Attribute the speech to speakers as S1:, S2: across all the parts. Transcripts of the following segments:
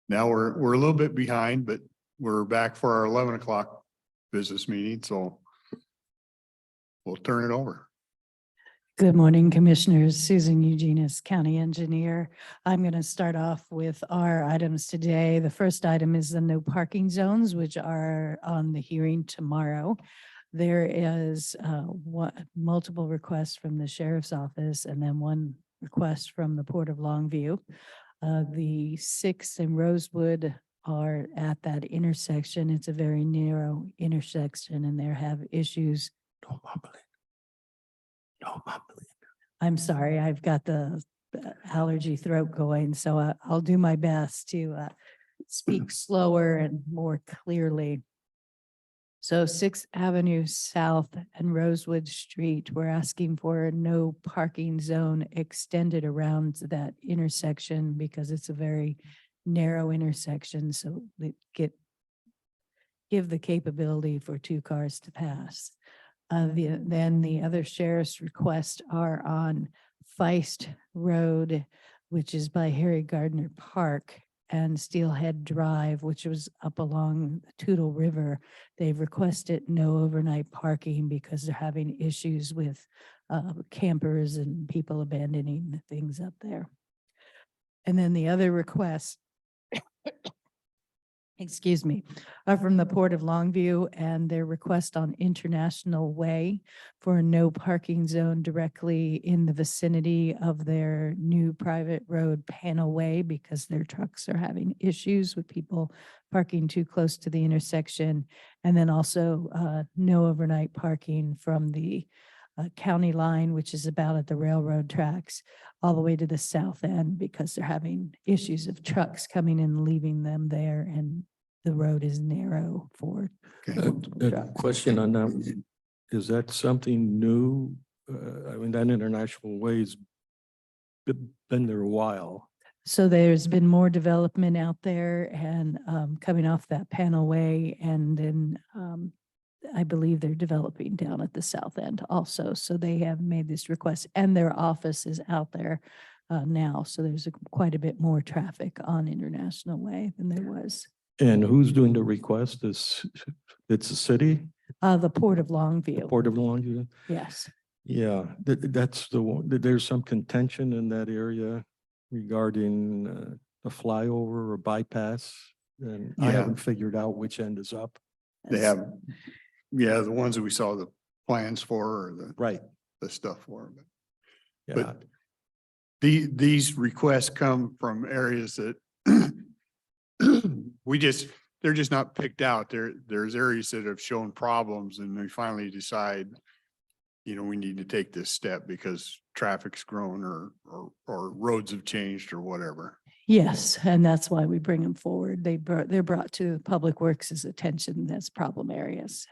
S1: Now we're a little bit behind, but we're back for our 11 o'clock business meeting, so we'll turn it over.
S2: Good morning, Commissioners. Susan Eugenius, County Engineer. I'm going to start off with our items today. The first item is the no parking zones, which are on the hearing tomorrow. There is multiple requests from the Sheriff's Office and then one request from the Port of Longview. The 6th and Rosewood are at that intersection. It's a very narrow intersection and there have issues.
S3: No mumbling. No mumbling.
S2: I'm sorry, I've got the allergy throat going, so I'll do my best to speak slower and more clearly. So 6th Avenue South and Rosewood Street, we're asking for a no parking zone extended around that intersection because it's a very narrow intersection, so they give the capability for 2 cars to pass. Then the other sheriff's requests are on Feist Road, which is by Harry Gardner Park, and Steelhead Drive, which was up along the Toutle River. They've requested no overnight parking because they're having issues with campers and people abandoning things up there. And then the other requests excuse me, are from the Port of Longview and their request on International Way for a no parking zone directly in the vicinity of their new private road Panel Way because their trucks are having issues with people parking too close to the intersection. And then also no overnight parking from the county line, which is about at the railroad tracks, all the way to the south end because they're having issues of trucks coming in and leaving them there, and the road is narrow for
S1: Okay.
S3: A question on that. Is that something new? I mean, that International Way's been there a while.
S2: So there's been more development out there and coming off that Panel Way, and then I believe they're developing down at the south end also. So they have made this request and their office is out there now. So there's quite a bit more traffic on International Way than there was.
S3: And who's doing the request? It's the city?
S2: The Port of Longview.
S3: Port of Longview?
S2: Yes.
S3: Yeah, that's the one. There's some contention in that area regarding the flyover or bypass. And I
S1: Yeah.
S3: haven't figured out which end is up.
S1: They have, yeah, the ones that we saw the plans for or
S3: Right.
S1: the stuff for.
S3: Yeah.
S1: But these requests come from areas that they're just not picked out. There's areas that have shown problems and we finally decide, we need to take this step because traffic's grown or roads have changed or whatever.
S2: Yes, and that's why we bring them forward. They're brought to Public Works' attention as problem areas.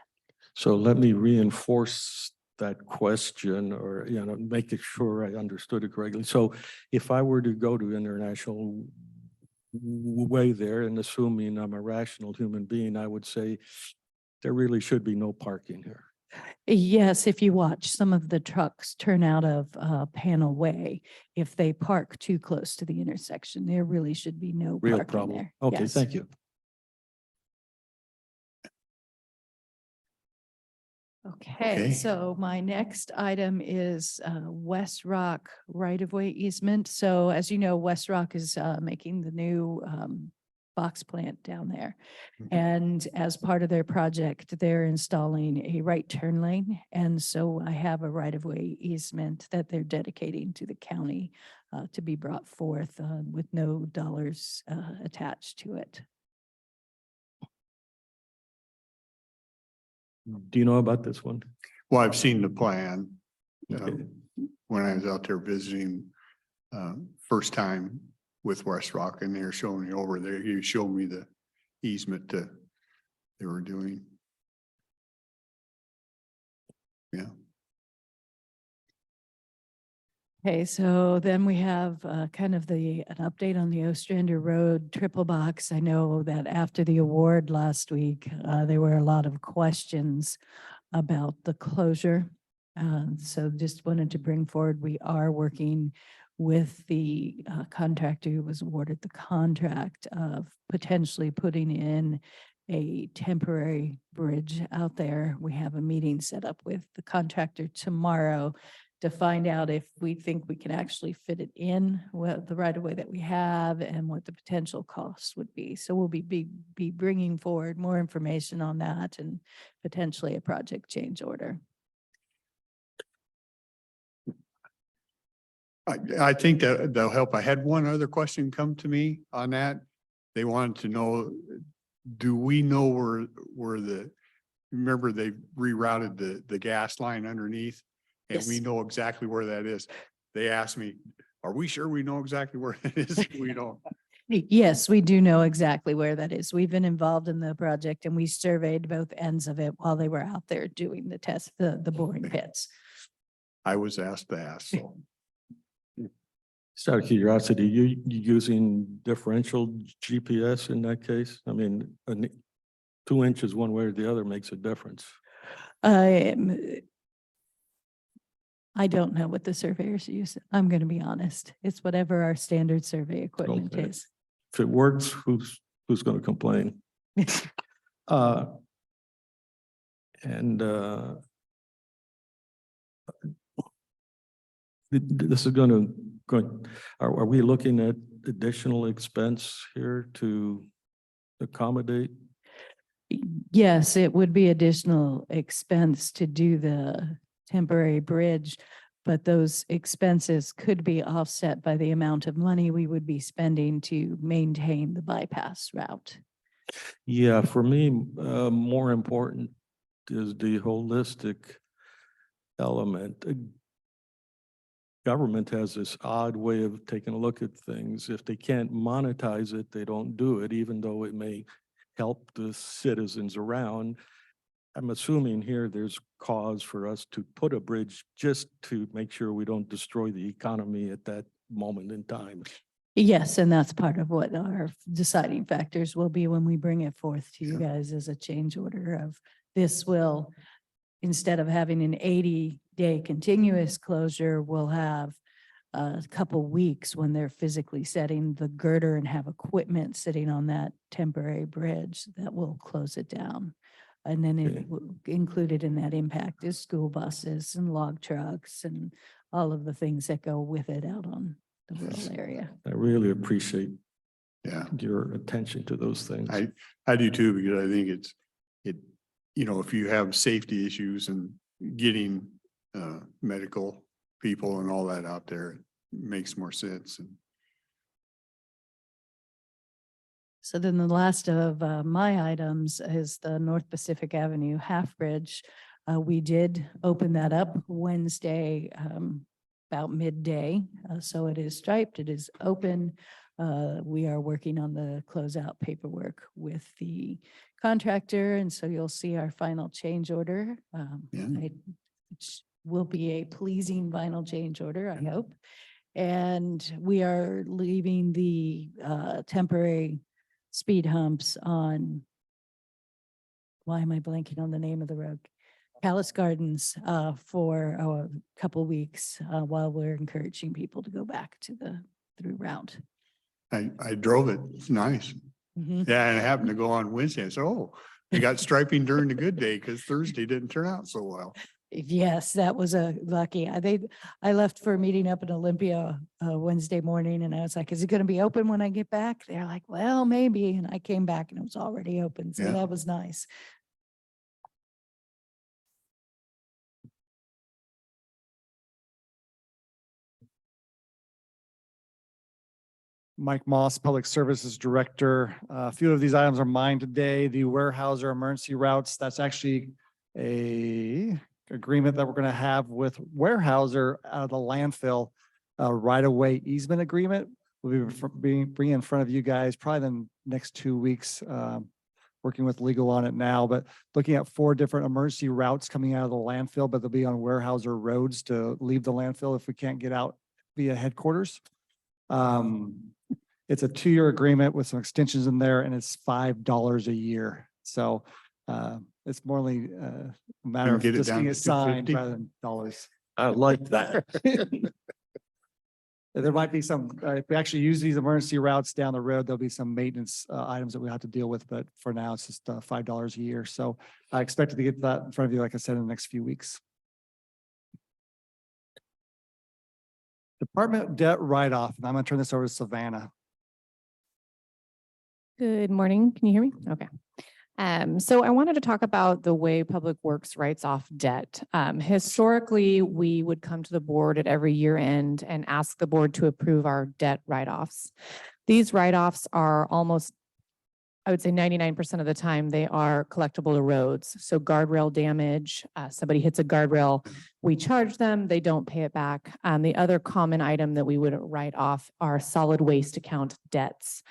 S3: So let me reinforce that question or, make it sure I understood it correctly. So if I were to go to International Way there and assuming I'm a rational human being, I would say there really should be no parking here.
S2: Yes, if you watch some of the trucks turn out of Panel Way, if they park too close to the intersection, there really should be no
S3: Real
S2: parking
S3: problem.
S2: there.
S3: Okay,
S2: Yes.
S3: thank you.
S2: Okay,
S1: Okay.
S2: so my next item is Westrock right-of-way easement. So as you know, Westrock is making the new box plant down there. And as part of their project, they're installing a right turn lane. And so I have a right-of-way easement that they're dedicating to the county to be brought forth with no dollars attached to it.
S3: Do you know about this one?
S1: Well, I've seen the plan.
S3: Okay.
S1: When I was out there visiting, first time with Westrock and they're showing me over there, you showed me the easement that they were doing. Yeah.
S2: Okay, so then we have kind of an update on the Ostrander Road triple box. I know that after the award last week, there were a lot of questions about the closure. So just wanted to bring forward, we are working with the contractor who was awarded the contract of potentially putting in a temporary bridge out there. We have a meeting set up with the contractor tomorrow to find out if we think we can actually fit it in with the right of way that we have and what the potential costs would be. So we'll be bringing forward more information on that and potentially a project change order.
S1: I think that they'll help. I had one other question come to me on that. They wanted to know, do we know where remember they rerouted the gas line underneath? And we
S2: Yes.
S1: know exactly where that is. They asked me, are we sure we know exactly where it is? We don't.
S2: Yes, we do know exactly where that is. We've been involved in the project and we surveyed both ends of it while they were out there doing the test, the boring pits.
S1: I was asked to ask, so.
S3: Just out of curiosity, you using differential GPS in that case? I mean, 2 inches one way or the other makes a difference.
S2: I don't know what the surveyors use. I'm going to be honest. It's whatever our standard survey equipment
S3: Okay.
S2: is.
S3: If it works, who's going to complain? And this is going to, are we looking at additional expense here to accommodate?
S2: Yes, it would be additional expense to do the temporary bridge, but those expenses could be offset by the amount of money we would be spending to maintain the bypass route.
S3: Yeah, for me, more important is the holistic element. Government has this odd way of taking a look at things. If they can't monetize it, they don't do it, even though it may help the citizens around. I'm assuming here there's cause for us to put a bridge just to make sure we don't destroy the economy at that moment in time.
S2: Yes, and that's part of what our deciding factors will be when we bring it forth to you guys as a change order of this will, instead of having an 80-day continuous closure, we'll have a couple weeks when they're physically setting the girder and have equipment sitting on that temporary bridge that will close it down. And then
S3: Okay.
S2: included in that impact is school buses and log trucks and all of the things that go with it out on the rural area.
S3: I really appreciate
S1: Yeah,
S3: your attention to those things.
S1: I do too, because I think if you have safety issues and getting medical people and all that out there, it makes more sense. And
S2: So then the last of my items is the North Pacific Avenue half bridge. We did open that up Wednesday about midday. So it is striped, it is open. We are working on the closeout paperwork with the contractor. And so you'll see our final change order.
S1: Yeah.
S2: Which will be a pleasing final change order, I hope. And we are leaving the temporary speed humps on, why am I blanking on the name of the road? Palace Gardens for a couple weeks while we're encouraging people to go back to the through route.
S1: I drove it. It's nice.
S2: Mhm.
S1: Yeah, and it happened to go on Wednesday. So, oh, they got striping during the good day because Thursday didn't turn out so well.
S2: Yes, that was a lucky. I left for a meeting up in Olympia Wednesday morning and I was like, is it going to be open when I get back? They're like, well, maybe. And I came back and it was already open. So
S1: Yeah.
S2: that was nice.
S4: Mike Moss, Public Services Director. A few of these items are mine today. The Warehouser emergency routes, that's actually a agreement that we're going to have with Warehouser out of the landfill, right-of-way easement agreement. We'll be bringing in front of you guys probably in the next 2 weeks, working with legal on it now, but looking at 4 different emergency routes coming out of the landfill, but they'll be on Warehouser roads to leave the landfill if we can't get out via headquarters. It's a 2-year agreement with some extensions in there and it's $5 a year. So it's more only a matter
S1: And
S4: of
S1: get it
S4: just
S1: down
S4: getting
S1: to
S4: it signed
S1: 250?
S4: rather than dollars.
S3: I like that.
S4: There might be some, if we actually use these emergency routes down the road, there'll be some maintenance items that we have to deal with, but for now, it's just $5 a year. So I expect to get that in front of you, like I said, in the next few weeks. Department debt write-off, and I'm gonna turn this over to Savannah.
S5: Good morning. Can you hear me? Okay. So I wanted to talk about the way Public Works writes off debt. Historically, we would come to the board at every year end and ask the board to approve our debt write-offs. These write-offs are almost, I would say 99% of the time, they are collectible to roads. So guardrail damage, somebody hits a guardrail, we charge them, they don't pay it back. The other common item that we would write off are solid waste account debts.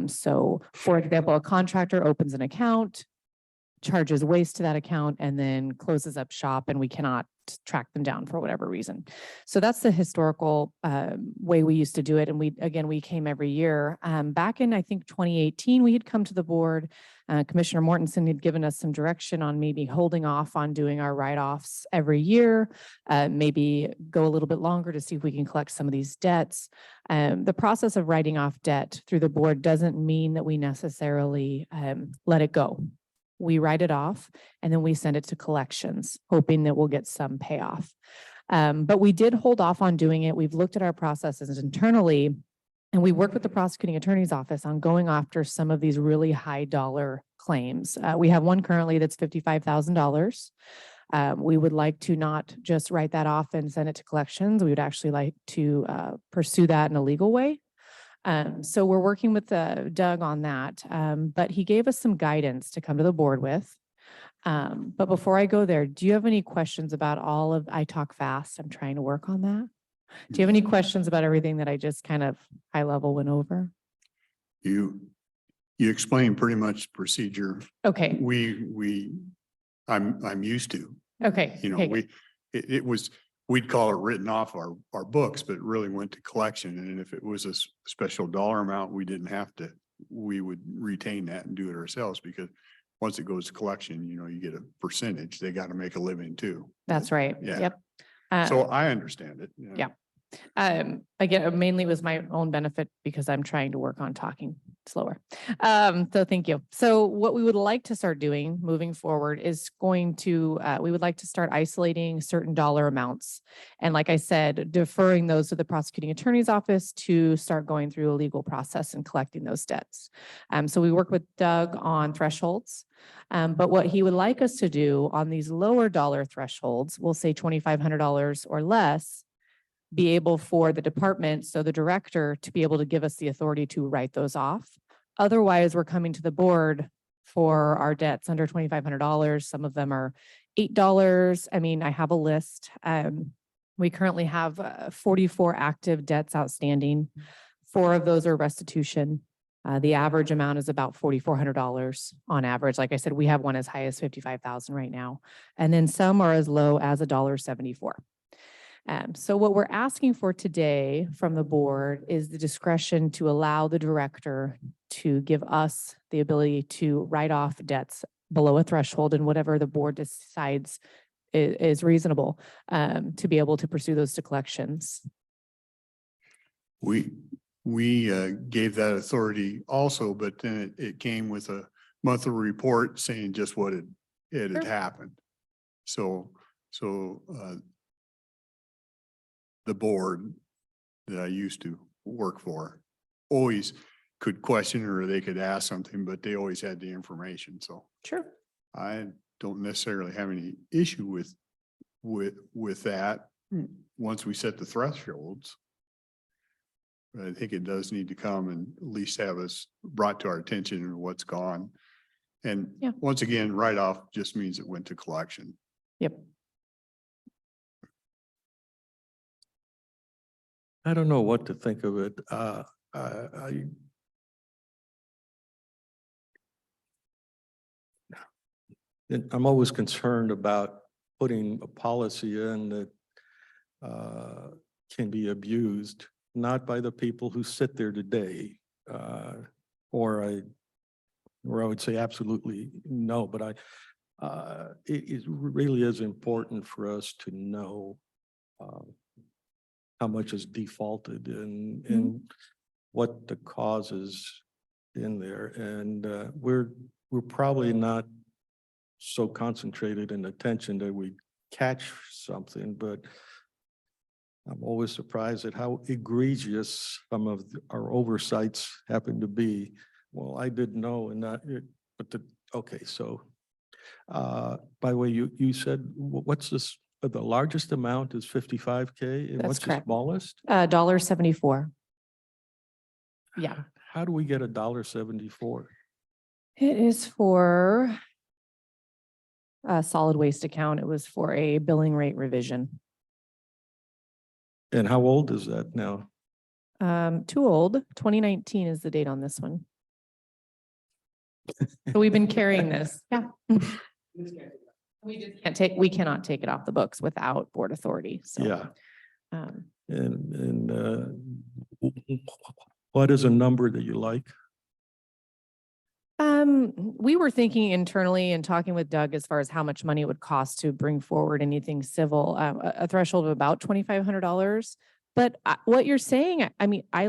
S5: So for example, a contractor opens an account, charges waste to that account, and then closes up shop, and we cannot track them down for whatever reason. So that's the historical way we used to do it. And we came every year. Back in, I think, 2018, we had come to the board. Commissioner Mortensen had given us some direction on maybe holding off on doing our write-offs every year, maybe go a little bit longer to see if we can collect some of these debts. The process of writing off debt through the board doesn't mean that we necessarily let it go. We write it off and then we send it to collections, hoping that we'll get some payoff. But we did hold off on doing it. We've looked at our processes internally, and we worked with the prosecuting attorney's office on going after some of these really high dollar claims. We have one currently that's $55,000. We would like to not just write that off and send it to collections. We would actually like to pursue that in a legal way. So we're working with Doug on that, but he gave us some guidance to come to the board with. But before I go there, do you have any questions about I talk fast, I'm trying to work on that. Do you have any questions about everything that I just kind of high level went over?
S1: You explained pretty much the procedure
S5: Okay,
S1: I'm used to,
S5: okay.
S1: you know,
S5: okay.
S1: we'd call it written off our books, but it really went to collection. And if it was a special dollar amount, we would retain that and do it ourselves, because once it goes to collection, you know, you get a percentage. They got to make a living too.
S5: That's right.
S1: Yeah.
S5: Yep.
S1: So I understand it.
S5: Yeah. Again, mainly it was my own benefit because I'm trying to work on talking slower. So thank you. So what we would like to start doing moving forward is we would like to start isolating certain dollar amounts. And like I said, deferring those to the prosecuting attorney's office to start going through a legal process and collecting those debts. So we work with Doug on thresholds. But what he would like us to do on these lower dollar thresholds, we'll say $2,500 or less, be able for the department, so the director, to be able to give us the authority to write those off. Otherwise, we're coming to the board for our debts under $2,500. Some of them are $8. I mean, I have a list. We currently have 44 active debts outstanding. 4 of those are restitution. The average amount is about $4,400 on average. Like I said, we have one as high as $55,000 right now. And then some are as low as $1.74. So what we're asking for today from the board is the discretion to allow the director to give us the ability to write off debts below a threshold, and whatever the board decides is reasonable, to be able to pursue those to collections.
S1: We gave that authority also, but then it came with a monthly report saying just what it had
S5: Sure.
S1: happened. So the board that I used to work for always could question, or they could ask something, but they always had the information. So
S5: Sure.
S1: I don't necessarily have any issue with that once we set the thresholds. But I think it does need to come and at least have us brought to our attention of what's gone. And
S5: Yeah.
S1: once again, write-off just means it went to collection.
S5: Yep.
S3: I don't know what to think of it. I'm always concerned about putting a policy in that can be abused, not by the people who sit there today, or I would say absolutely no, but it really is important for us to know how much is defaulted and what the cause is in there. And we're probably not so concentrated in attention that we catch something, but I'm always surprised at how egregious some of our oversights happen to be. Well, I didn't know and not, okay, so by the way, you said, what's this, the largest amount is 55K and
S5: That's
S3: what's the
S5: correct.
S3: smallest?
S5: $1.74. Yeah,
S3: How do we get $1.74?
S5: it is for a solid waste account. It was for a billing rate revision.
S3: And how old is that now?
S5: Too old. 2019 is the date on this one. So we've been carrying this. Yeah. We cannot take it off the books without board authority. So.
S3: Yeah,
S5: um,
S3: and what is a number that you like?
S5: We were thinking internally and talking with Doug as far as how much money it would cost to bring forward anything civil, a threshold of about $2,500. But what you're saying, I mean, I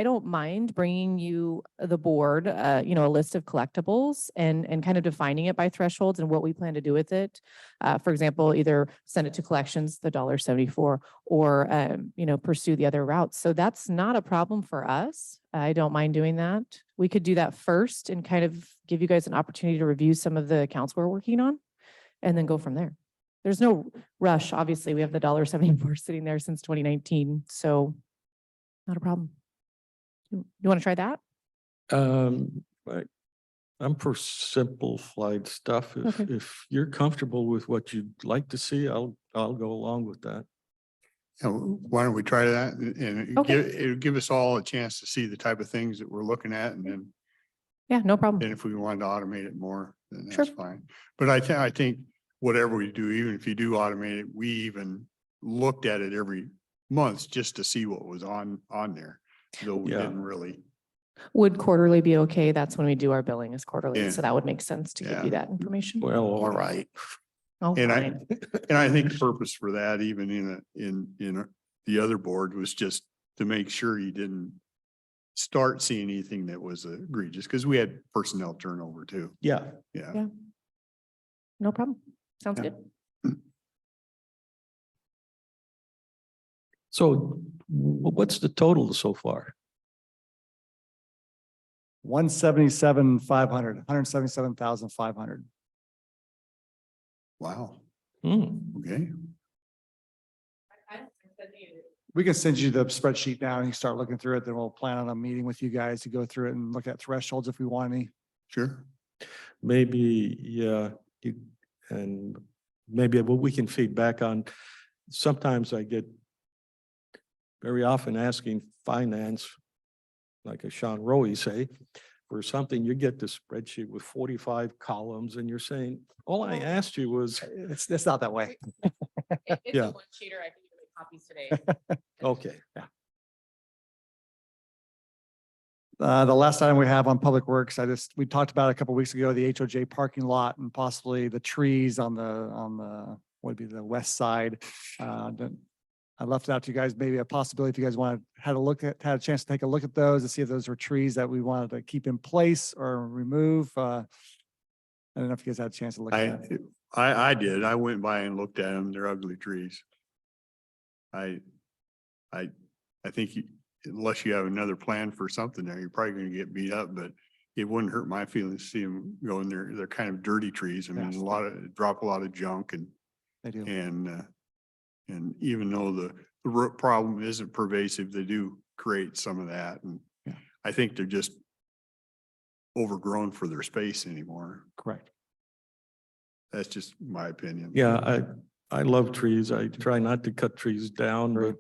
S5: don't mind bringing you the board, a list of collectibles and kind of defining it by thresholds and what we plan to do with it. For example, either send it to collections, the $1.74, or, pursue the other routes. So that's not a problem for us. I don't mind doing that. We could do that first and kind of give you guys an opportunity to review some of the accounts we're working on and then go from there. There's no rush. Obviously, we have the $1.74 sitting there since 2019, so not a problem. You want to try that?
S3: I'm for simplified stuff.
S5: Okay.
S3: If you're comfortable with what you'd like to see, I'll go along with that.
S1: Why don't we try that and
S5: Okay.
S1: it'll give us all a chance to see the type of things that we're looking at, and then
S5: Yeah, no problem.
S1: if we wanted to automate it more, then
S5: Sure.
S1: that's fine. But I think whatever we do, even if you do automate it, we even looked at it every month just to see what was on there. Though we
S3: Yeah.
S1: didn't really.
S5: Would quarterly be okay? That's when we do our billing is quarterly,
S1: Yeah.
S5: so that would make sense to give
S1: Yeah.
S5: you that information.
S3: Well, all right.
S5: Oh,
S1: And
S5: fine.
S1: I think the purpose for that, even in the other board, was just to make sure you didn't start seeing anything that was egregious, because we had personnel turnover too.
S3: Yeah.
S1: Yeah.
S5: Yeah. No problem. Sounds
S1: Yeah.
S5: good.
S3: So what's the total so far?
S4: 177,500, 177,500.
S1: Wow.
S3: Hmm.
S1: Okay.
S4: We can send you the spreadsheet now and you start looking through it. Then we'll plan on a meeting with you guys to go through it and look at thresholds if we want any.
S1: Sure.
S3: Maybe, yeah, and maybe what we can feedback on. Sometimes I get very often asking finance, like a Sean Rowe say, for something, you get the spreadsheet with 45 columns and you're saying, all I asked you was,
S4: It's not that way.
S5: It's
S3: Yeah.
S5: a one-sheeter. I can give you copies today.
S3: okay,
S4: The last item we have on Public Works, we talked about a couple weeks ago, the HOJ parking lot and possibly the trees on the would be the west side. I left it out to you guys, maybe a possibility if you guys had a chance to take a look at those to see if those were trees that we wanted to keep in place or remove. I don't know if you guys had a chance to look at it.
S1: I did. I went by and looked at them. They're ugly trees. I think unless you have another plan for something there, you're probably gonna get beat up, but it wouldn't hurt my feelings to see them go in there. They're kind of dirty trees. I mean,
S4: Yes.
S1: drop a lot of junk
S4: They do.
S1: and even though the root problem isn't pervasive, they do create some of that. And
S4: Yeah.
S1: I think they're just overgrown for their space anymore.
S4: Correct.
S1: That's just my opinion.
S3: yeah, I love trees. I try not to cut trees down,
S4: Agree.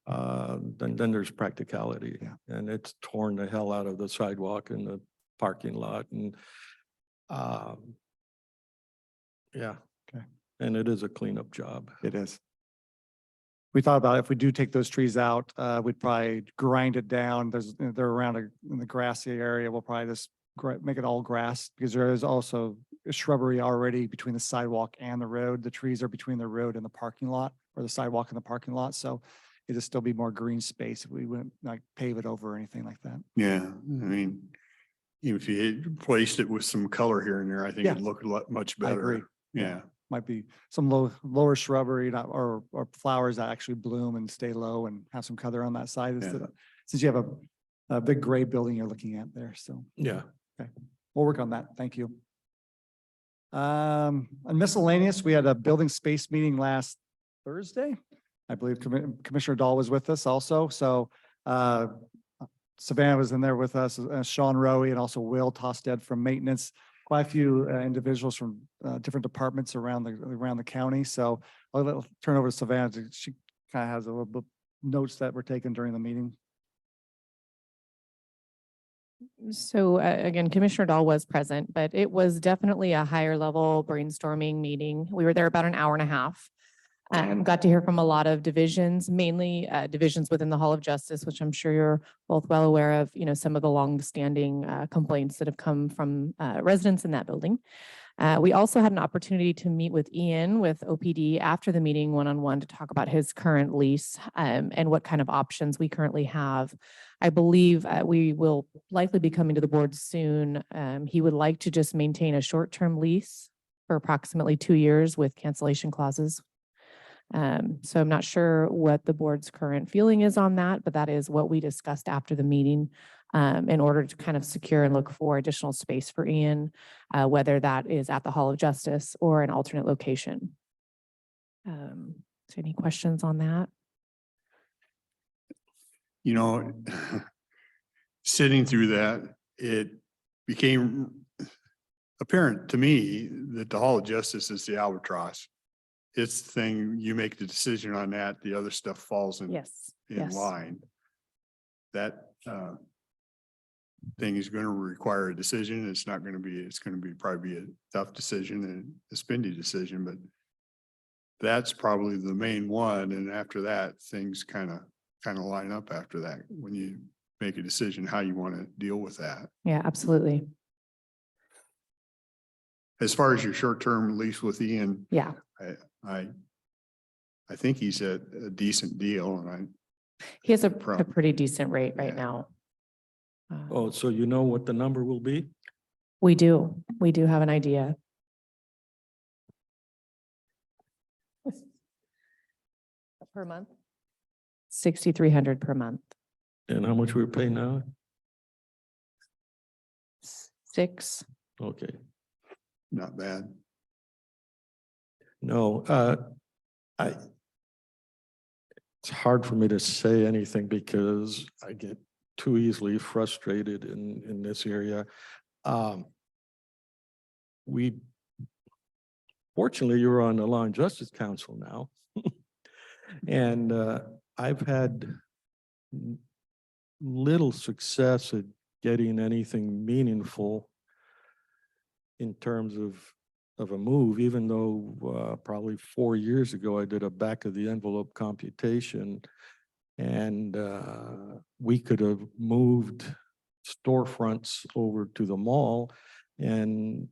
S3: but then there's practicality.
S4: Yeah.
S3: And it's torn the hell out of the sidewalk and the parking lot and yeah.
S4: Okay.
S3: And it is a cleanup job.
S4: It is. We thought about if we do take those trees out, we'd probably grind it down. They're around in the grassy area. We'll probably just make it all grass because there is also a shrubbery already between the sidewalk and the road. The trees are between the road and the parking lot, or the sidewalk and the parking lot. So it'd still be more green space. We wouldn't like pave it over or anything like that.
S1: Yeah, I mean, even if you had placed it with some color here and there, I think
S4: Yeah.
S1: it'd look a lot much
S4: I
S1: better.
S4: agree.
S1: Yeah,
S4: Might be some lower shrubbery, not, or flowers that actually bloom and stay low and have some color on that side.
S1: Yeah.
S4: Since you have a big gray building you're looking at there, so
S3: Yeah.
S4: we'll work on that. Thank you. On miscellaneous, we had a building space meeting last Thursday. I believe Commissioner Dahl was with us also. So Savannah was in there with us, Sean Rowe, and also Will Tosted from maintenance. Quite a few individuals from different departments around the county. So I'll turn over to Savannah. She kind of has a little bit notes that were taken during the meeting.
S5: So again, Commissioner Dahl was present, but it was definitely a higher level brainstorming meeting. We were there about an hour and a half. Got to hear from a lot of divisions, mainly divisions within the Hall of Justice, which I'm sure you're both well aware of, some of the long-standing complaints that have come from residents in that building. We also had an opportunity to meet with Ian with OPD after the meeting one-on-one to talk about his current lease and what kind of options we currently have. I believe we will likely be coming to the board soon. He would like to just maintain a short-term lease for approximately 2 years with cancellation clauses. So I'm not sure what the board's current feeling is on that, but that is what we discussed after the meeting in order to kind of secure and look for additional space for Ian, whether that is at the Hall of Justice or an alternate location. So any questions on that?
S1: Sitting through that, it became apparent to me that the Hall of Justice is the albatross. It's the thing, you make the decision on that, the other stuff falls in
S5: Yes.
S1: line. That thing is going to require a decision. It's going to be probably a tough decision and a spendy decision, but that's probably the main one. And after that, things kind of line up after that when you make a decision how you want to deal with that.
S5: Yeah, absolutely.
S1: As far as your short-term lease with Ian,
S5: Yeah.
S1: I think he's at a decent deal, and
S5: He has a pretty decent rate right
S1: Yeah.
S5: now.
S3: Oh, so you know what the number will be?
S5: We do have an idea. Per month? 6,300 per month.
S3: And how much we're paying now?
S5: 6.
S3: Okay.
S1: not bad.
S3: No, it's hard for me to say anything because I get too easily frustrated in this area. Fortunately, you're on the Law and Justice Council now. And I've had little success at getting anything meaningful in terms of a move, even though probably 4 years ago, I did a back of the envelope computation and we could have moved storefronts over to the mall and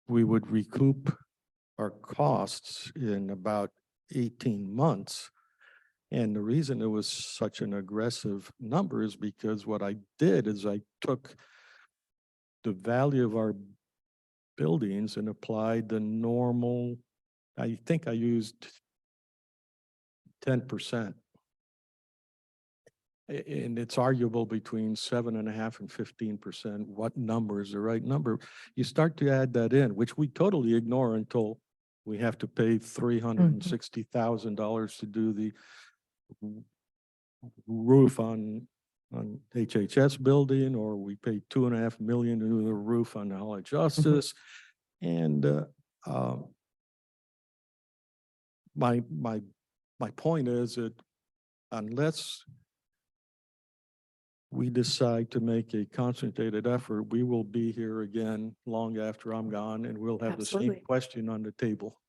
S3: we would recoup our costs in about 18 months. And the reason it was such an aggressive number is because what I did is I took the value of our buildings and applied the normal, I think I used 10%. And it's arguable between 7.5% and 15%. What number is the right number? You start to add that in, which we totally ignore until we have to pay $360,000 to do the roof on HHS building, or we pay $2.5 million to do the roof on the Hall of Justice. And my point is that unless we decide to make a concentrated effort, we will be here again long after I'm gone, and we'll have the
S5: Absolutely.
S3: same question on the table.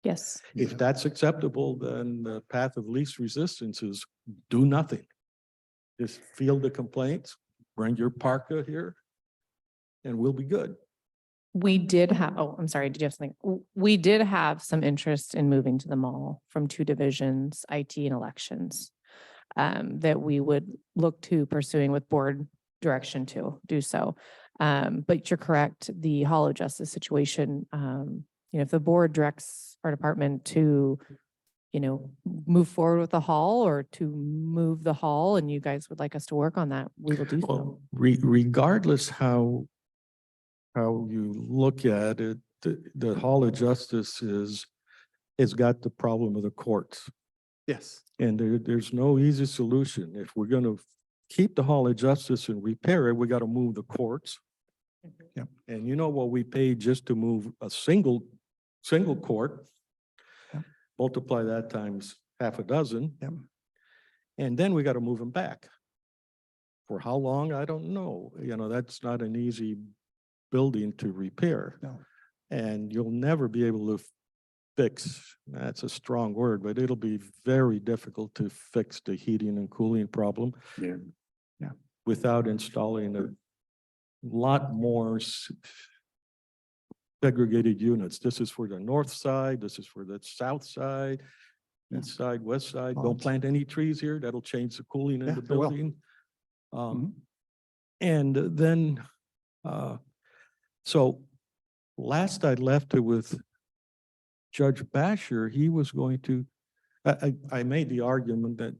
S5: Yes.
S3: If that's acceptable, then the path of least resistance is do nothing. Just field the complaints, bring your parka here, and we'll be good.
S5: We did have, oh, I'm sorry, did you have something? We did have some interest in moving to the mall from 2 divisions, IT and elections. that we would look to pursuing with board direction to do so. But you're correct, the Hall of Justice situation, if the board directs our department to, move forward with the hall or to move the hall and you guys would like us to work on that, we will do so.
S3: Well, regardless how you look at it, the Hall of Justice has got the problem of the courts.
S4: Yes.
S3: And there's no easy solution. If we're gonna keep the Hall of Justice and repair it, we gotta move the courts.
S4: Yep.
S3: And you know what we paid just to move a single court?
S4: Yep.
S3: Multiply that times half a dozen.
S4: Yep.
S3: And then we gotta move them back. For how long? I don't know. That's not an easy building to repair.
S4: No.
S3: And you'll never be able to fix, that's a strong word, but it'll be very difficult to fix the heating and cooling problem.
S1: Yeah.
S4: Yeah.
S3: Without installing a lot more segregated units. This is for the north side, this is for the south side,
S4: Yeah.
S3: east side, west side. Don't
S4: Lots.
S3: plant any trees here. That'll change the cooling in
S4: Yeah,
S3: the
S4: it will.
S3: building.
S4: Mhm.
S3: And then, so last I left it with Judge Basher, he was going to, I made the argument that,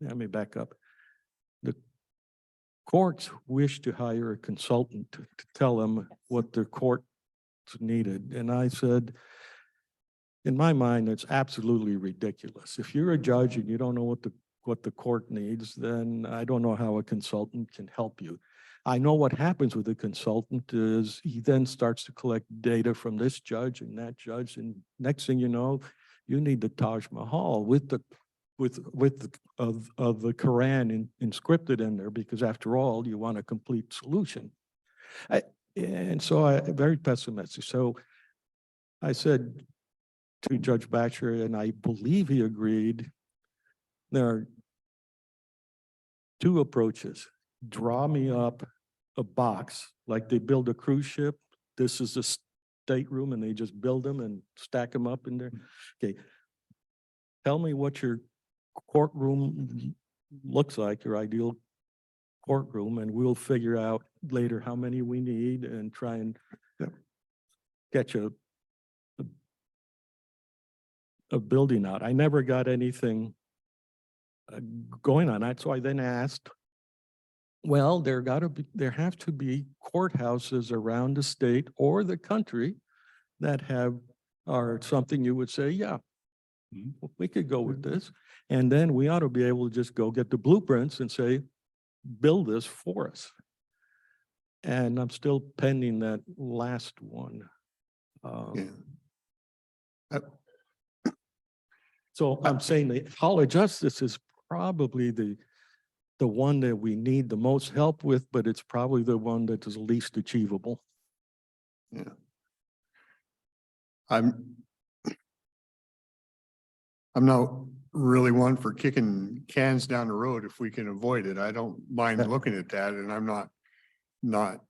S3: let me back up. The courts wish to hire a consultant to tell them what their court needed. And I said, in my mind, it's absolutely ridiculous. If you're a judge and you don't know what the court needs, then I don't know how a consultant can help you. I know what happens with a consultant is he then starts to collect data from this judge and that judge, and next thing you know, you need the Taj Mahal with the of the Quran inscripted in there, because after all, you want a complete solution. And so I very pessimistic. So I said to Judge Batcher, and I believe he agreed, there are two approaches. Draw me up a box like they build a cruise ship. This is a stateroom and they just build them and stack them up in there. Okay. Tell me what your courtroom looks like, your ideal courtroom, and we'll figure out later how many we need and try and get you a building out. I never got anything going on that. So I then asked, well, there have to be courthouses around the state or the country that are something you would say, yeah, we could go with this. And then we ought to be able to just go get the blueprints and say, build this for us. And I'm still pending that last one. So I'm saying the Hall of Justice is probably the one that we need the most help with, but it's probably the one that is least achievable.
S1: Yeah. I'm not really one for kicking cans down the road if we can avoid it. I don't mind looking at that, and I'm not.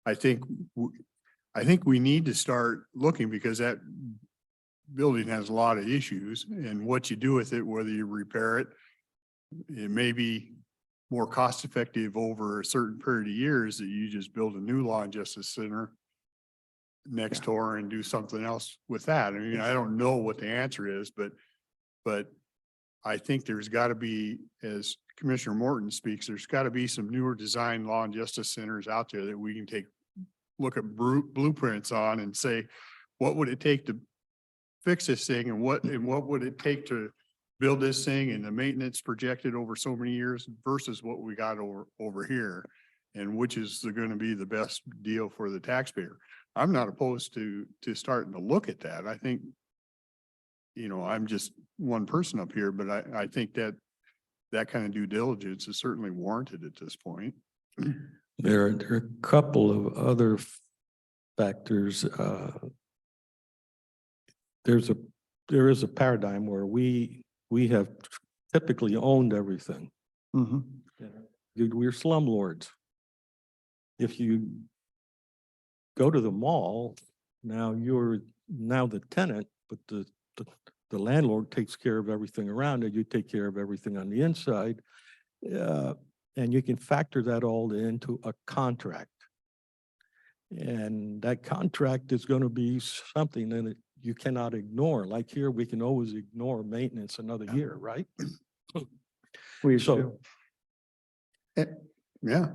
S1: I think we need to start looking, because that building has a lot of issues, and what you do with it, whether you repair it, it may be more cost effective over a certain period of years that you just build a new law and justice center next door and do something else with that. I mean, I don't know what the answer is, but I think there's got to be, as Commissioner Morton speaks, there's got to be some newer design law and justice centers out there that we can look at blueprints on and say, what would it take to fix this thing, and what would it take to build this thing, and the maintenance projected over so many years versus what we got over here, and which is going to be the best deal for the taxpayer. I'm not opposed to starting to look at that. I think, I'm just one person up here, but I think that kind of due diligence is certainly warranted at this point.
S3: There are a couple of other factors. There is a paradigm where we have typically owned everything.
S4: Mhm.
S3: We're slumlords. If you go to the mall, now you're the tenant, but the landlord takes care of everything around it, you take care of everything on the inside. And you can factor that all into a contract. And that contract is going to be something that you cannot ignore. Like here, we can always ignore maintenance another year, right?
S4: We usually
S3: So,
S4: do.
S1: Yeah,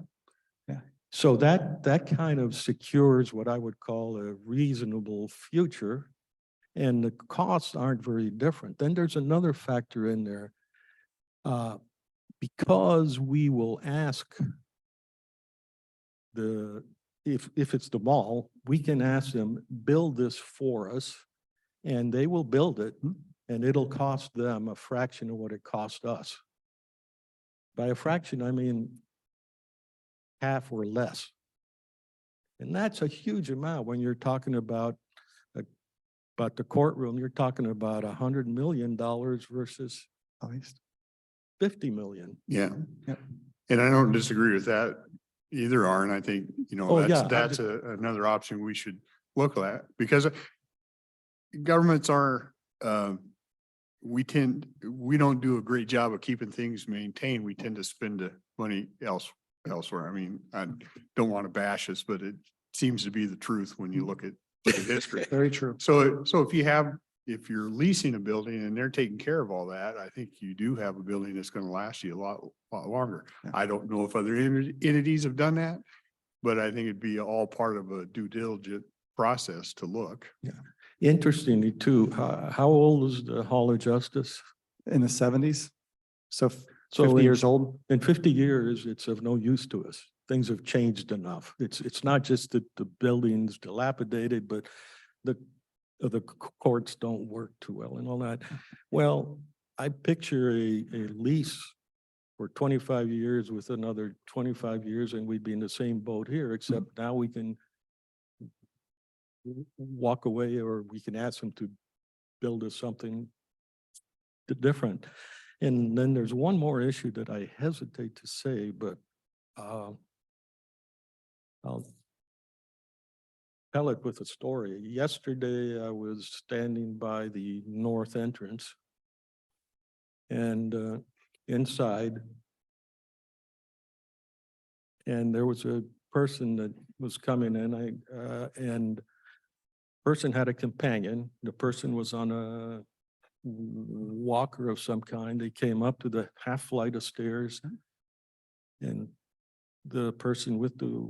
S3: so that kind of secures what I would call a reasonable future. And the costs aren't very different. Then there's another factor in there. Because we will ask if it's the mall, we can ask them, build this for us, and they will build it, and it'll cost them a fraction of what it cost us. By a fraction, I mean half or less. And that's a huge amount when you're talking about the courtroom, you're talking about $100 million versus
S4: At least.
S3: 50 million.
S1: yeah.
S4: Yep.
S1: And I don't disagree with that either, Aaron. I think,
S3: Oh, yeah, I'm
S1: that's another option we should look at, because governments are, we don't do a great job of keeping things maintained. We tend to spend the money elsewhere. I mean, I don't want to bash us, but it seems to be the truth when you look at history.
S4: Very true.
S1: So if you're leasing a building and they're taking care of all that, I think you do have a building that's going to last you a lot longer.
S4: Yeah.
S1: I don't know if other entities have done that, but I think it'd be all part of a due diligent process to look.
S3: Interestingly too, how old is the Hall of Justice?
S4: In the 70s. So
S3: So
S4: 50
S3: in-
S4: years old.
S3: In 50 years, it's of no use to us. Things have changed enough. It's not just that the building's dilapidated, but the courts don't work too well and all that. Well, I picture a lease for 25 years with another 25 years, and we'd be in the same boat here, except now we can walk away, or we can ask them to build us something different. And then there's one more issue that I hesitate to say, but I'll tell it with a story. Yesterday, I was standing by the north entrance, and inside, and there was a person that was coming in. And person had a companion. The person was on a walker of some kind. They came up to the half flight of stairs, and the person with the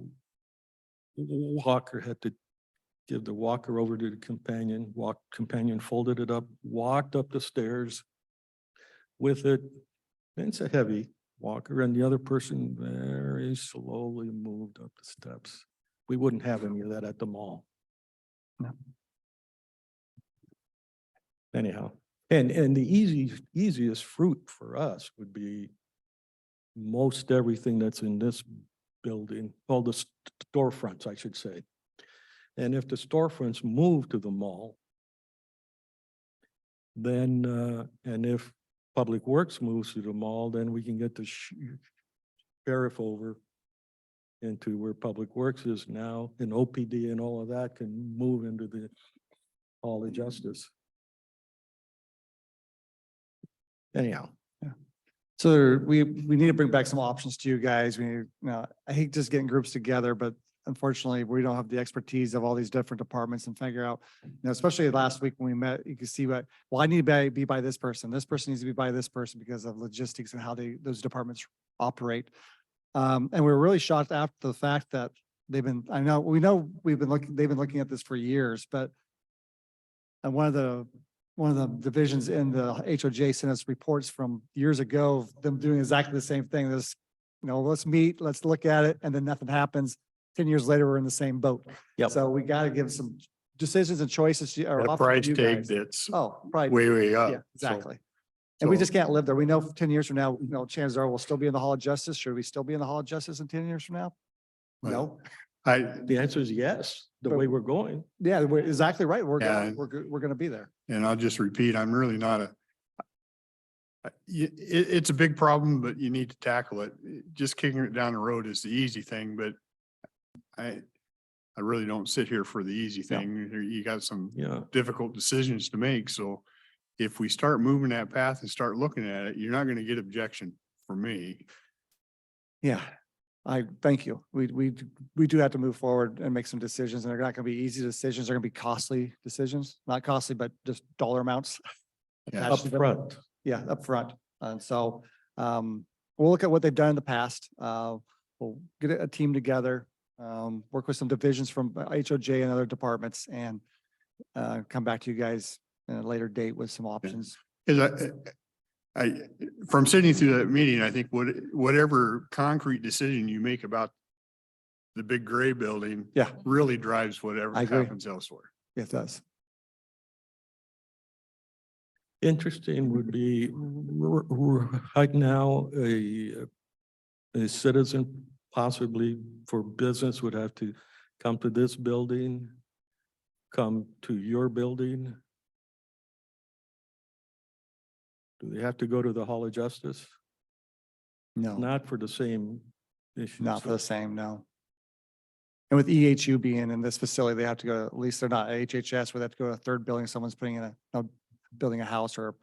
S3: walker had to give the walker over to the companion. Companion folded it up, walked up the stairs with it. And it's a heavy walker, and the other person very slowly moved up the steps. We wouldn't have any of that at the mall.
S4: No.
S3: Anyhow, and the easiest fruit for us would be most everything that's in this building, all the storefronts, I should say. And if the storefronts move to the mall, then, and if Public Works moves to the mall, then we can get the sheriff over into where Public Works is now, and OPD and all of that can move into the Hall of Justice. Anyhow.
S4: So we need to bring back some options to you guys. I hate just getting groups together, but unfortunately, we don't have the expertise of all these different departments and figure out, especially last week when we met, you can see I need to be by this person. This person needs to be by this person because of logistics and how those departments operate. And we're really shocked after the fact that they've been looking at this for years, but one of the divisions in the HOJ sent us reports from years ago of them doing exactly the same thing. Let's meet, let's look at it, and then nothing happens. 10 years later, we're in the same boat.
S3: Yep.
S4: So we got to give some decisions and choices or
S1: That
S4: options to
S1: price
S4: you
S1: tag
S4: guys.
S1: that's
S4: Right.
S1: way up.
S4: Yeah,
S1: So-
S4: exactly. And we
S1: so-
S4: just can't live there. We know 10 years from now, chances are we'll still be in the Hall of Justice. Should we still be in the Hall of Justice in 10 years from now? No.
S3: The answer is yes, the
S4: But-
S3: way we're going.
S4: Yeah, we're exactly right. We're
S1: Yeah.
S4: going to be there.
S1: And I'll just repeat, I'm really not it's a big problem, but you need to tackle it. Just kicking it down the road is the easy thing, but I really don't sit here for the easy
S4: No.
S1: thing. You got some
S3: Yeah.
S1: difficult decisions to make. So if we start moving that path and start looking at it, you're not gonna get objection from me.
S4: Yeah, I thank you. We do have to move forward and make some decisions, and they're not gonna be easy decisions. They're gonna be costly decisions, not costly, but just dollar amounts.
S1: Yeah.
S4: attached to them.
S3: Upfront.
S4: Yeah, upfront. And so we'll look at what they've done in the past. We'll get a team together, work with some divisions from HOJ and other departments, and come back to you guys at a later date with some options.
S1: Cause from sitting through that meeting, I think whatever concrete decision you make about the big gray building
S4: Yeah,
S1: really drives whatever
S4: I agree.
S1: happens elsewhere.
S4: it does.
S3: Interesting would be right now, a citizen possibly for business would have to come to this building, come to your building. Do they have to go to the Hall of Justice?
S4: No,
S3: Not for the same issue.
S4: not for the same, no. And with EHU being in this facility, they have to go, at least they're not HHS, where they have to go to a third building. Someone's putting in building a house or a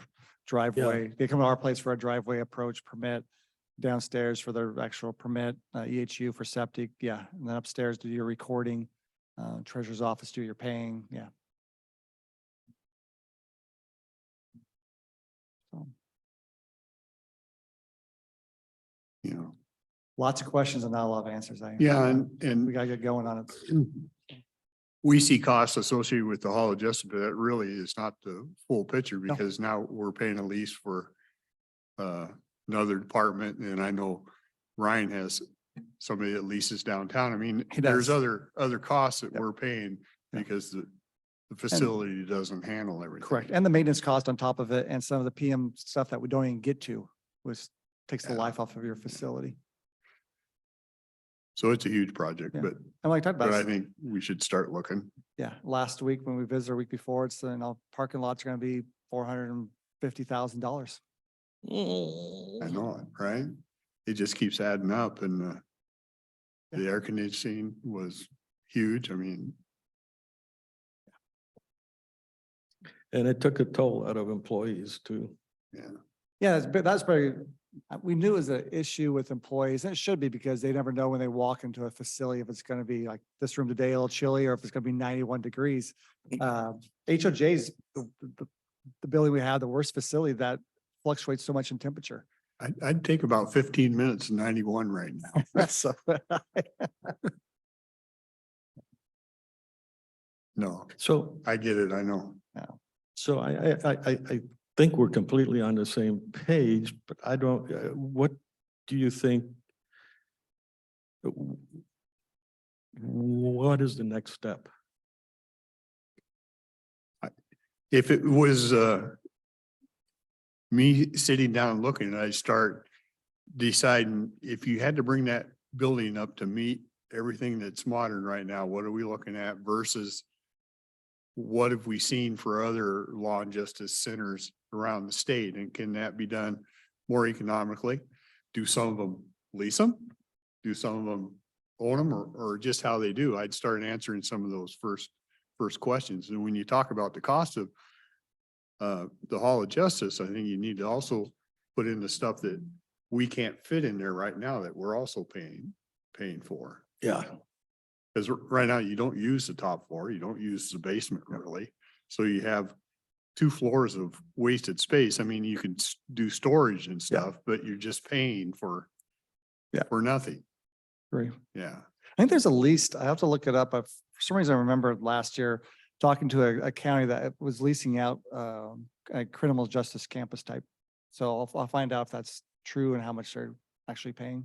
S4: driveway. They come to our place for a driveway approach permit, downstairs for their actual permit, EHU for septic, yeah. And then upstairs do your recording, treasurer's office do your paying, yeah. So,
S1: You know,
S4: lots of questions and not a lot of answers.
S1: yeah,
S4: We
S1: and
S4: gotta get going on it.
S1: we see costs associated with the Hall of Justice, but that really is not the full picture because now we're paying a lease for another department, and I know Ryan has somebody that leases downtown. I mean,
S4: He
S1: there's
S4: does.
S1: other costs that
S4: Yep.
S1: we're paying
S4: Yep.
S1: because the facility doesn't handle everything.
S4: Correct. And the maintenance cost on top of it and some of the PM stuff that we don't even get to, which takes the
S1: Yeah.
S4: life off of your facility.
S1: So it's a huge project,
S4: Yeah.
S1: but
S4: And like I talked
S1: I
S4: about,
S1: think we should start looking.
S4: yeah, last week when we visited, or week before, it's, parking lots are gonna be $450,000.
S1: I know it, right? It just keeps adding up and the air conditioning was huge. I mean,
S3: And it took a toll out of employees too.
S1: yeah.
S4: Yeah, that's very, we knew it was an issue with employees, and it should be because they never know when they walk into a facility if it's gonna be like this room today, a little chilly, or if it's gonna be 91 degrees. HOJ's, the building we have, the worst facility that fluctuates so much in temperature.
S1: I'd take about 15 minutes, 91 right now.
S4: So,
S1: No,
S3: So,
S1: I get it. I know.
S3: so I think we're completely on the same page, but I don't, what do you think? What is the next step?
S1: If it was me sitting down and looking, I'd start deciding if you had to bring that building up to meet everything that's modern right now, what are we looking at versus what have we seen for other law and justice centers around the state? And can that be done more economically? Do some of them lease them? Do some of them own them or just how they do? I'd start answering some of those first questions. And when you talk about the cost of the Hall of Justice, I think you need to also put in the stuff that we can't fit in there right now that we're also paying for.
S3: Yeah.
S1: Because right now you don't use the top floor, you don't use the basement really. So you have 2 floors of wasted space. I mean, you can do storage and stuff, but you're just paying for nothing.
S4: Great.
S1: Yeah.
S4: I think there's a least, I have to look it up, but for some reason I remember last year talking to a county that was leasing out a criminal justice campus type. So I'll find out if that's true and how much they're actually paying.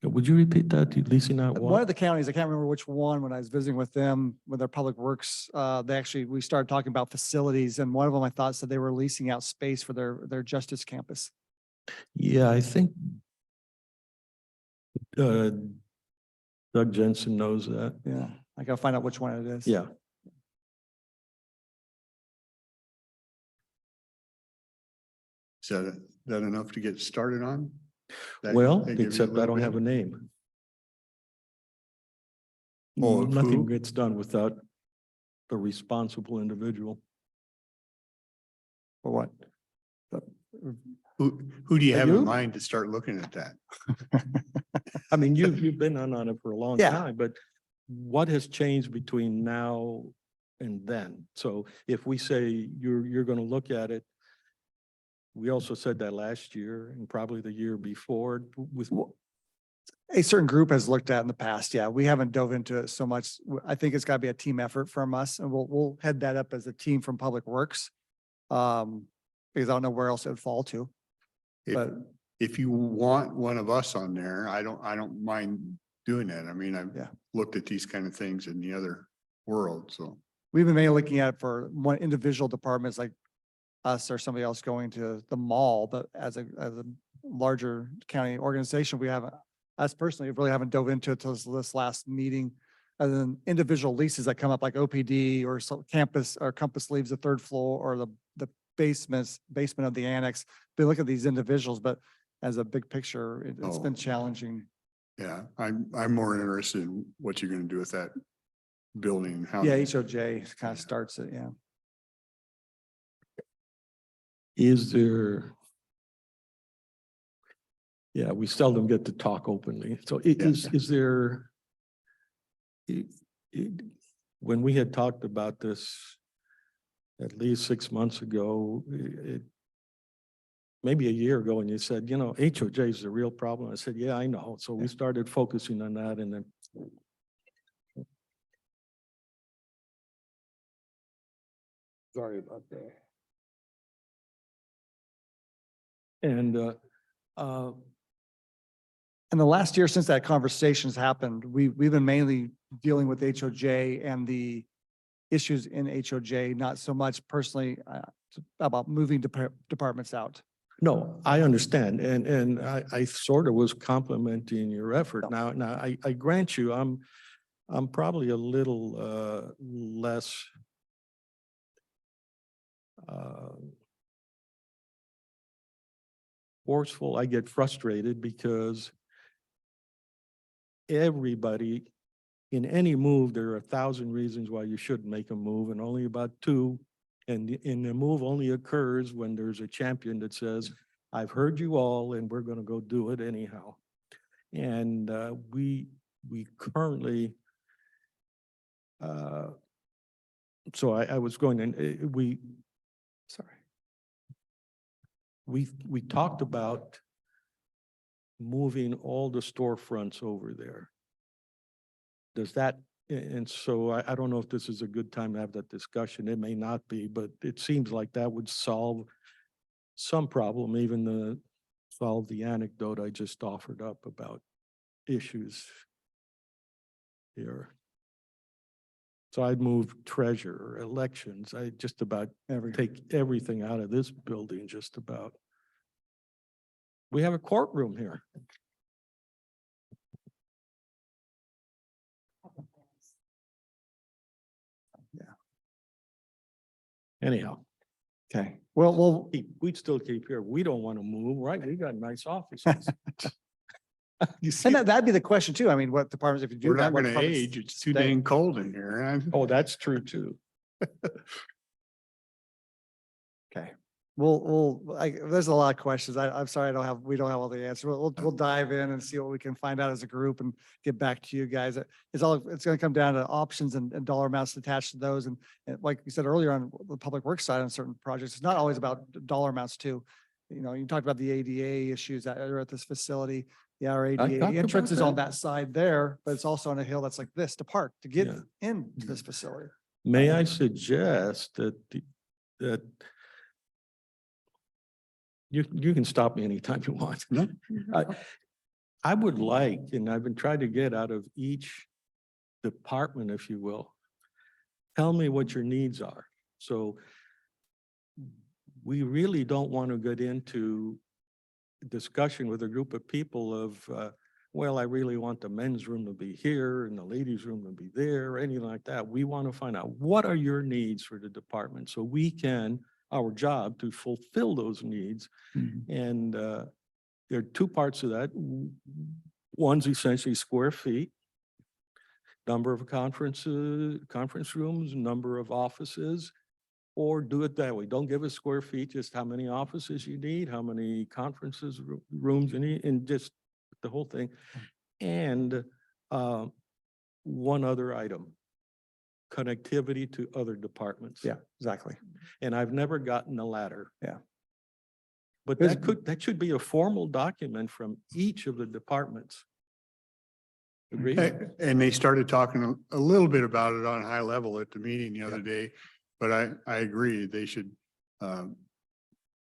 S3: Would you repeat that? You leasing out
S4: One
S3: what?
S4: of the counties, I can't remember which one, when I was visiting with them, with their public works, we started talking about facilities, and one of them I thought said they were leasing out space for their justice campus.
S3: Yeah, I think Doug Jensen knows that.
S4: Yeah, I gotta find out which one it is.
S3: Yeah.
S1: Is that enough to get started on?
S3: Well,
S1: that give you a
S3: except I
S1: little
S3: don't
S1: bit?
S3: have a name.
S1: Oh, of
S3: Nothing
S1: who?
S3: gets done without the responsible individual.
S4: For what?
S1: Who do you
S3: Are
S1: have in
S3: you?
S1: mind to start looking at that?
S3: I mean, you've been on it for a long
S4: Yeah.
S3: time, but what has changed between now and then? So if we say you're gonna look at it, we also said that last year and probably the year before with,
S4: A certain group has looked at in the past. Yeah, we haven't dove into it so much. I think it's got to be a team effort from us, and we'll head that up as a team from Public Works. Because I don't know where else it would fall to.
S1: If,
S4: But
S1: if you want one of us on there, I don't mind doing that. I mean, I've
S4: Yeah.
S1: looked at these kind of things in the other world, so.
S4: we've been mainly looking at it for one individual departments like us or somebody else going to the mall, but as a larger county organization, we haven't, us personally, really haven't dove into it till this last meeting. And then individual leases that come up like OPD or some campus or Compass leaves the third floor or the basement of the annex. They look at these individuals, but as a big picture, it's been
S1: Oh.
S4: challenging.
S1: Yeah, I'm more interested in what you're gonna do with that building. How.
S4: Yeah, HOJ kind of starts it, yeah.
S3: is there? Yeah, we seldom get to talk openly. So is there? When we had talked about this at least 6 months ago, maybe a year ago, and you said, you know, HOJ is a real problem. I said, yeah, I know. So we started focusing on that and then. Sorry about that. And,
S4: And the last year since that conversation's happened, we've been mainly dealing with HOJ and the issues in HOJ, not so much personally about moving departments out.
S3: no, I understand. And I sort of was complimenting your effort. Now, I grant you, I'm probably a little, less, forceful. I get frustrated because everybody in any move, there are 1,000 reasons why you shouldn't make a move and only about 2. And the move only occurs when there's a champion that says, I've heard you all and we're going to go do it anyhow. And we currently, so I was going and we talked about moving all the storefronts over there. Does that, and so I don't know if this is a good time to have that discussion. It may not be, but it seems like that would solve some problem, even solve the anecdote I just offered up about issues here. So I'd move treasurer, elections. I just about take everything out of this building, just about. We have a courtroom here.
S4: Yeah.
S3: Anyhow,
S4: Okay, well,
S3: we'd still keep here. We don't want to move, right? We got nice offices. You see,
S4: and that'd be the question too. I mean, what departments, if you do
S1: We're
S4: that,
S1: not
S4: what
S1: gonna
S4: departments
S1: age. It's too
S4: stay?
S1: dang cold in here.
S3: oh, that's true too.
S4: Okay. There's a lot of questions. I'm sorry, we don't have all the answers. We'll dive in and see what we can find out as a group and get back to you guys. It's gonna come down to options and dollar amounts attached to those. And like you said earlier on the public works side on certain projects, it's not always about dollar amounts too. You know, you talked about the ADA issues that are at this facility. Yeah, our ADA
S3: talked
S4: entrance
S3: about
S4: is on
S3: that.
S4: that side there, but it's also on a hill that's like this to park, to get
S3: Yeah.
S4: into this facility.
S3: May I suggest that you can stop me anytime you want.
S1: No.
S3: I would like, and I've been trying to get out of each department, if you will, tell me what your needs are. So we really don't want to get into discussion with a group of people of, well, I really want the men's room to be here and the ladies' room to be there, or anything like that. We want to find out what are your needs for the department so we can, our job to fulfill those needs. And there are 2 parts of that. One's essentially square feet, number of conference rooms, number of offices, Or do it that way. Don't give us square feet, just how many offices you need, how many conferences rooms you need, and just the whole thing. And one other item, connectivity to other departments.
S4: Yeah, exactly.
S3: And I've never gotten a ladder.
S4: Yeah.
S3: But
S4: Here's-
S3: that should be a formal document from each of the departments. Agree?
S1: And they started talking a little bit about it on high level at the meeting the other day, but I agree, they should,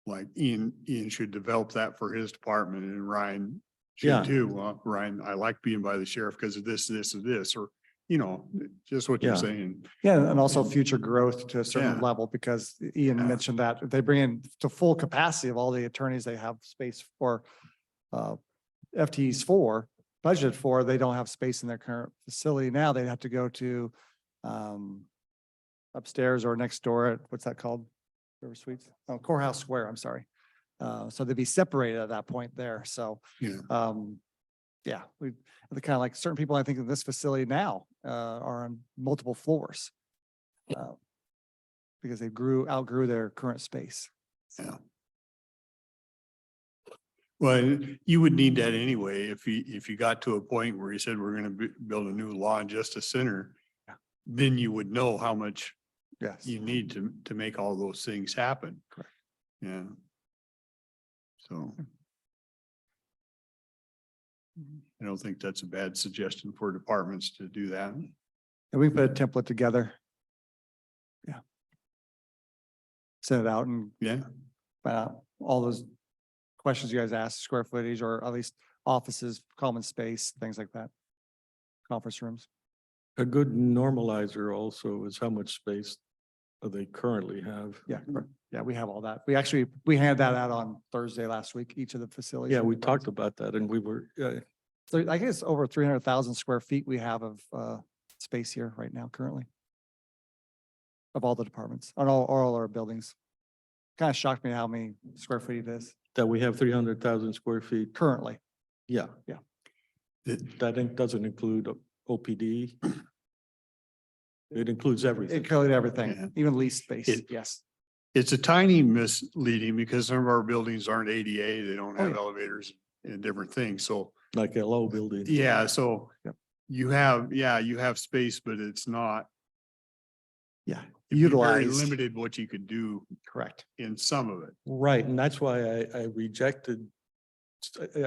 S1: like Ian should develop that for his department, and Ryan
S3: Yeah.
S1: should too. Ryan, I like being by the sheriff because of this, this, and this, or, you know, just what you're
S3: Yeah.
S1: saying.
S4: Yeah, and also future growth to a certain
S1: Yeah.
S4: level, because Ian
S1: Yeah.
S4: mentioned that if they bring in to full capacity of all the attorneys they have space for, FTEs for, budgeted for, they don't have space in their current facility now. They'd have to go to, upstairs or next door at, what's that called? River Suites? Oh, Courthouse Square, I'm sorry. So they'd be separated at that point there. So,
S1: Yeah.
S4: yeah, the kind of like certain people I think in this facility now, are on multiple floors. Because they outgrew their current space.
S1: Yeah. Well, you would need that anyway, if you got to a point where you said we're gonna build a new law and justice center,
S4: Yeah.
S1: then you would know how much
S4: Yes.
S1: you need to make all those things happen.
S4: Correct.
S1: Yeah. So I don't think that's a bad suggestion for departments to do that.
S4: And we put a template together. Yeah. Send it out and
S1: Yeah.
S4: find out all those questions you guys asked, square footage, or at least offices, common space, things like that. Conference rooms.
S3: A good normalizer also is how much space they currently have.
S4: Yeah, correct. Yeah, we have all that. We handed that out on Thursday last week, each of the facilities.
S3: Yeah, we talked about that and we were,
S4: So I guess over 300,000 square feet we have of space here right now currently. Of all the departments, on all our buildings. Kind of shocked me how many square feet it is
S3: that we have 300,000 square feet.
S4: currently.
S3: Yeah.
S4: Yeah.
S3: That doesn't include OPD. It includes everything.
S4: It covered
S1: Yeah.
S4: everything, even lease space,
S1: It-
S4: yes.
S1: It's a tiny misleading because some of our buildings aren't ADA, they don't
S4: Oh,
S1: have
S4: yeah.
S1: elevators and different things. So,
S3: Like LO building.
S1: yeah, so
S4: Yep.
S1: you have space, but it's not.
S4: Yeah,
S1: it'd be very
S4: utilized,
S1: limited what you could do
S4: correct.
S1: in some of it.
S3: Right, and that's why I rejected.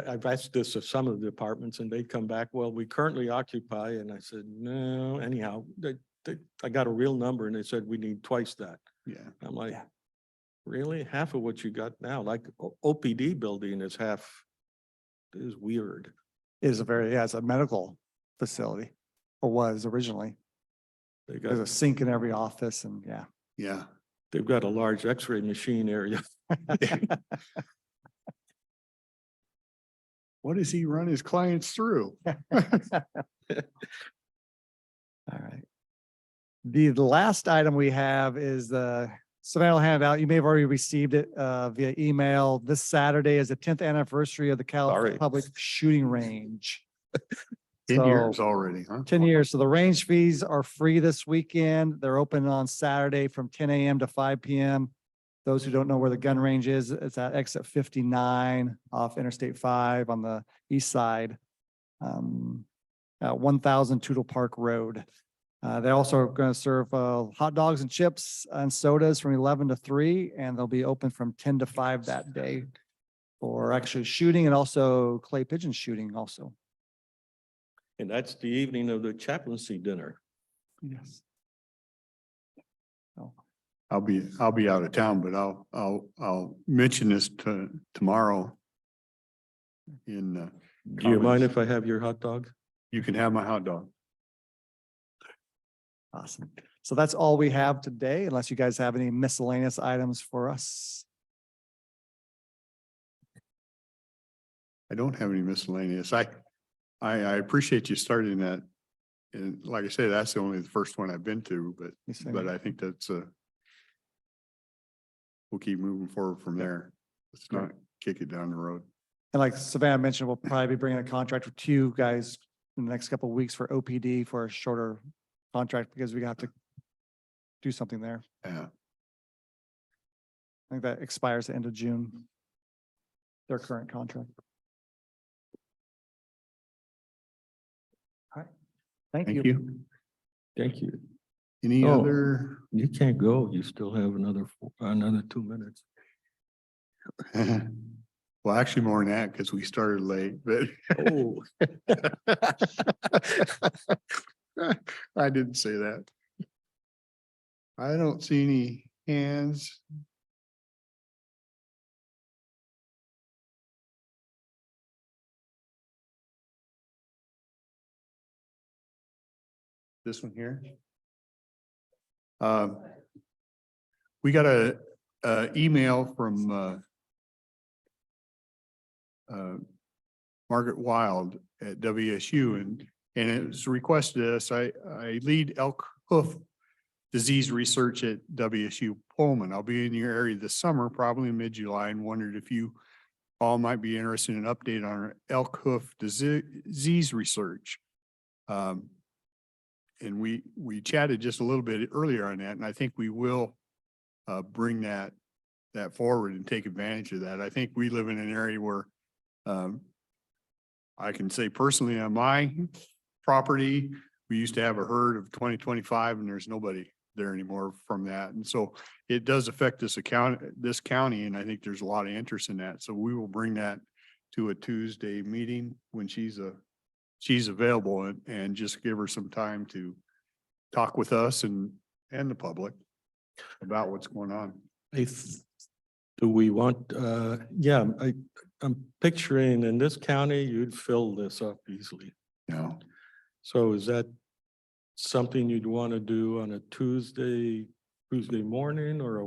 S3: I've asked this of some of the departments and they'd come back, well, we currently occupy, and I said, no, anyhow, I got a real number and they said we need twice that.
S1: Yeah.
S3: I'm like,
S4: Yeah.
S3: really? Half of what you got now, like OPD building is half, is weird.
S4: It is it's a medical facility, or was originally.
S3: They
S4: There's a
S3: got,
S4: sink in every office and yeah.
S1: Yeah.
S3: they've got a large X-ray machine area.
S1: What does he run his clients through?
S4: All right. The last item we have is the Savannah handout. You may have already received it via email. This Saturday is the 10th anniversary of the Cal
S3: Sorry.
S4: Public Shooting Range.
S1: 10 years
S4: So-
S1: already, huh?
S4: 10 years. So the range fees are free this weekend. They're open on Saturday from 10 a.m. to 5 p.m. Those who don't know where the gun range is, it's at exit 59 off Interstate 5 on the east side. At 1000 Tootle Park Road. They also are going to serve hot dogs and chips and sodas from 11 to 3, and they'll be open from 10 to 5 that day for actually shooting and also clay pigeon shooting also.
S3: And that's the evening of the chaplaincy dinner.
S4: Yes. Oh,
S1: I'll be out of town, but I'll mention this tomorrow. In
S3: Do you mind
S1: comments.
S3: if I have your hot dog?
S1: You can have my hot dog.
S4: awesome. So that's all we have today, unless you guys have any miscellaneous items for us.
S1: I don't have any miscellaneous. I appreciate you starting that. And like I say, that's only the first one I've been to, but I think that's we'll keep moving forward from there. Let's not kick it down the road.
S4: And like Savannah mentioned, we'll probably be bringing a contract with you guys in the next couple of weeks for OPD for a shorter contract because we have to do something there.
S1: Yeah.
S4: I think that expires the end of June. Their current contract. All right. Thank you.
S1: Thank you.
S3: Thank you.
S1: Any
S3: Oh.
S1: other?
S3: You can't go. You still have another 2 minutes.
S1: Well, actually more than that, because we started late, but.
S3: Oh.
S1: I didn't say that. I don't see any hands. This one here. We got a email from Margaret Wild at WSU and it was requested us. I lead elk hoof disease research at WSU Pullman. I'll be in your area this summer, probably mid-July, and wondered if you all might be interested in an update on our elk hoof disease research. And we chatted just a little bit earlier on that, and I think we will bring that forward and take advantage of that. I think we live in an area where I can say personally on my property, we used to have a herd of 20-25 and there's nobody there anymore from that. And so it does affect this county, and I think there's a lot of interest in that. So we will bring that to a Tuesday meeting when she's available and just give her some time to talk with us and the public about what's going on.
S3: Do we want, yeah, I'm picturing in this county, you'd fill this up easily.
S1: No.
S3: So is that something you'd want to do on a Tuesday morning or a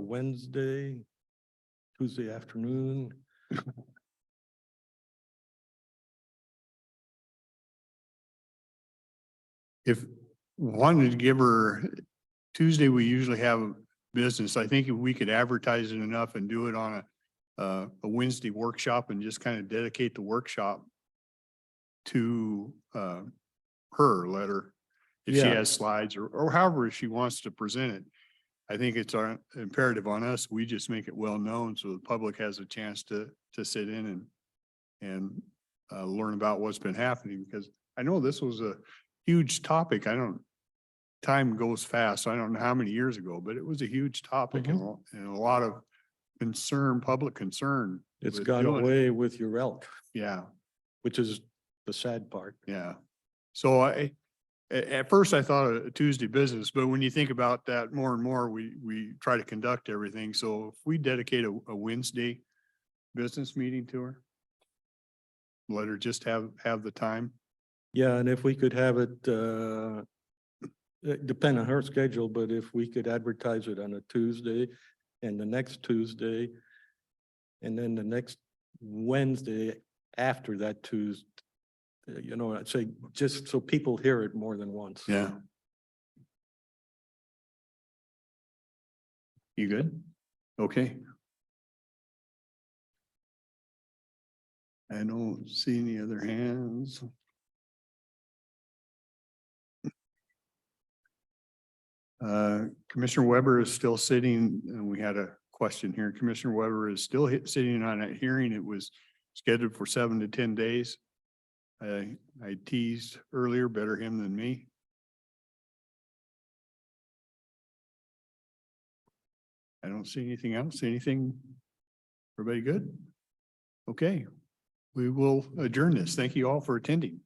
S3: Tuesday afternoon?
S1: If wanted to give her Tuesday, we usually have business. I think if we could advertise it enough and do it on a Wednesday workshop and just kind of dedicate the workshop to her, let her, if she
S3: Yeah.
S1: has slides or however she wants to present it. I think it's our imperative on us. We just make it well known so the public has a chance to sit in and learn about what's been happening, because I know this was a huge topic. Time goes fast. I don't know how many years ago, but it was a huge topic and a lot of concern, public concern.
S3: It's
S1: with
S3: gone
S1: doing it.
S3: away with your elk,
S1: Yeah,
S3: which is the sad part.
S1: yeah. So at first I thought a Tuesday business, but when you think about that more and more, we try to conduct everything. So if we dedicate a Wednesday business meeting to her, let her just have the time.
S3: Yeah, and if we could have it, depend on her schedule, but if we could advertise it on a Tuesday and the next Tuesday, and then the next Wednesday after that Tuesday, I'd say just so people hear it more than once.
S1: Yeah. You good? Okay. I don't see any other hands. Commissioner Weber is still sitting, and we had a question here. Commissioner Weber is still sitting on that hearing. It was scheduled for 7 to 10 days. I teased earlier, better him than me. I don't see anything else. Anything? Everybody good? Okay. We will adjourn this. Thank you all for attending.